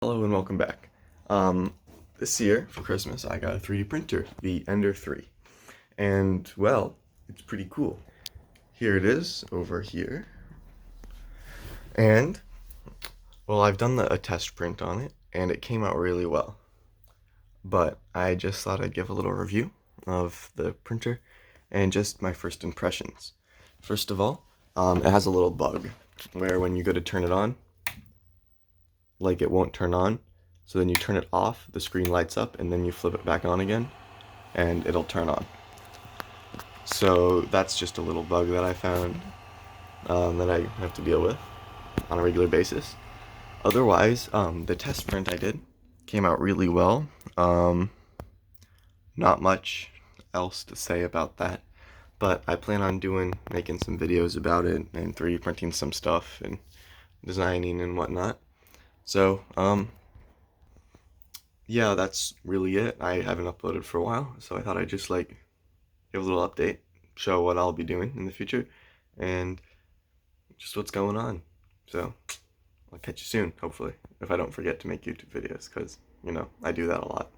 Hello and welcome back. This year for Christmas I got a 3D printer, the Ender 3. And well, it's pretty cool. Here it is over here. And well, I've done a test print on it and it came out really well. But I just thought I'd give a little review of the printer and just my first impressions. First of all, it has a little bug where when you go to turn it on, like it won't turn on. So then you turn it off, the screen lights up, and then you flip it back on again, and it'll turn on. So that's just a little bug that I found that I have to deal with on a regular basis. Otherwise, the test print I did came out really well. Not much else to say about that, but I plan on making some videos about it and 3D printing some stuff and designing and whatnot. So, yeah, that's really it. I haven't uploaded for a while, so I thought I'd just give a little update, show what I'll be doing in the future, and just what's going on. So, I'll catch you soon, hopefully, if I don't forget to make YouTube videos, because, I do that a lot.